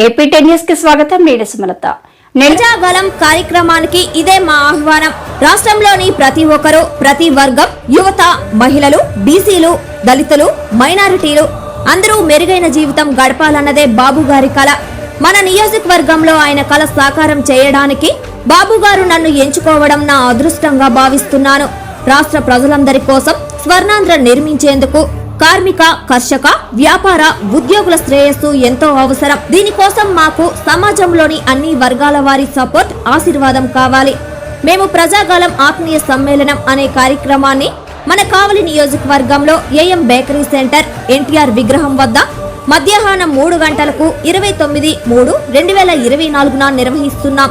AP 10 news కి స్వాగతం. నేను సుమలత. ప్రజాగలం కార్యక్రమానికి ఇదే మా ఆహ్వానం. రాష్ట్రంలోని ప్రతి ఒక్కరూ, ప్రతి వర్గం, యువత, మహిళలు, బీసీలు, దళితులు, మైనారిటీలు అందరూ మెరుగైన జీవితం గడపాలన్నదే బాబు గారి కల. మన నియోజకవర్గంలో ఆయన కల సాకారం చేయడానికి బాబు గారు నన్ను ఎంచుకోవడం నా అదృష్టంగా భావిస్తున్నాను. రాష్ట్ర ప్రజలందరి కోసం స్వర్ణాంధ్ర నిర్మించేందుకు కార్మిక, కర్షక, వ్యాపార, ఉద్యోగుల శ్రేయస్సు ఎంతో అవసరం. దీనికోసం మాకు సమాజంలోని అన్ని వర్గాల వారి సపోర్ట్, ఆశీర్వాదం కావాలి. మేము ప్రజాగలం ఆత్మీయ సమ్మేళనం అనే కార్యక్రమాన్ని మన కావలి నియోజకవర్గంలో ఏఎం బేకరీ సెంటర్ ఎన్టీఆర్ విగ్రహం వద్ద మధ్యాహ్నం 3 గంటలకు 29/3/2024 నిర్వహిస్తున్నాం.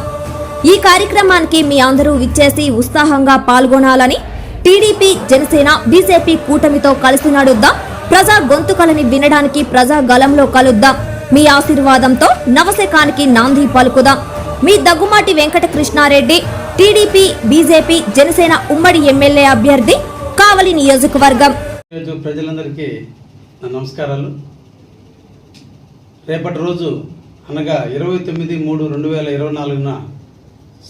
ఈ కార్యక్రమానికి మీ అందరూ విచ్చేసి ఉత్సాహంగా పాల్గొనాలని టీడీపీ, జనసేన, బీజేపీ కూటమితో కలిసి నడుద్దాం. ప్రజా గొంతుకలని వినడానికి ప్రజాగలంలో కలుద్దాం. మీ ఆశీర్వాదంతో నవశకానికి నాంది పలుకుదాం. మీ దగ్గుమాటి వెంకట కృష్ణారెడ్డి, టీడీపీ, బీజేపీ, జనసేన ఉమ్మడి ఎమ్మెల్యే అభ్యర్థి, కావలి నియోజకవర్గం. ప్రజలందరికీ నా నమస్కారాలు. రేపటి రోజు అనగా 29/3/2024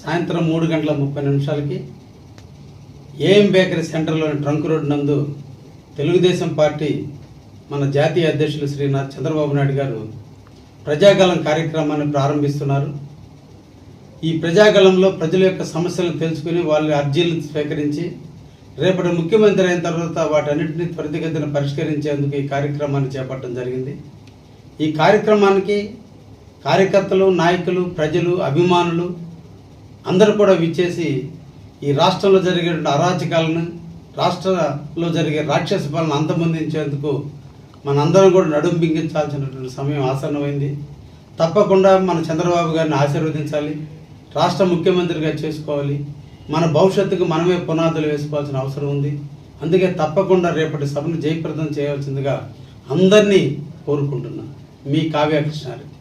సాయంత్రం 3:30 ఏఎం బేకరీ సెంటర్లోని ట్రంక్ రోడ్ నందు తెలుగుదేశం పార్టీ మన జాతీయ అధ్యక్షులు శ్రీ చంద్రబాబు నాయుడు గారు ప్రజాగలం కార్యక్రమాన్ని ప్రారంభిస్తున్నారు. ఈ ప్రజాగలంలో ప్రజల యొక్క సమస్యలను తెలుసుకుని వాళ్ళ అర్జీలను స్వీకరించి రేపటి ముఖ్యమంత్రి అయిన తర్వాత వాటన్నింటినీ త్వరితగతిన పరిష్కరించేందుకు ఈ కార్యక్రమాన్ని చేపట్టడం జరిగింది. ఈ కార్యక్రమానికి కార్యకర్తలు, నాయకులు, ప్రజలు, అభిమానులు అందరూ కూడా విచ్చేసి ఈ రాష్ట్రంలో జరిగే అరాచకాలను, రాష్ట్రంలో జరిగే రాక్షస పాలన అంతమొందించేందుకు మనందరం కూడా నడుం బిగించాల్సినటువంటి సమయం ఆసన్నమైంది. తప్పకుండా మన చంద్రబాబు గారిని ఆశీర్వదించాలి, రాష్ట్ర ముఖ్యమంత్రిగా చేసుకోవాలి. మన భవిష్యత్తుకు మనమే పునాదులు వేసుకోవాల్సిన అవసరం ఉంది. అందుకే తప్పకుండా రేపటి సభను జయప్రదం చేయవలసిందిగా అందరినీ కోరుకుంటున్నాను. మీ కావ్య కృష్ణారెడ్డి.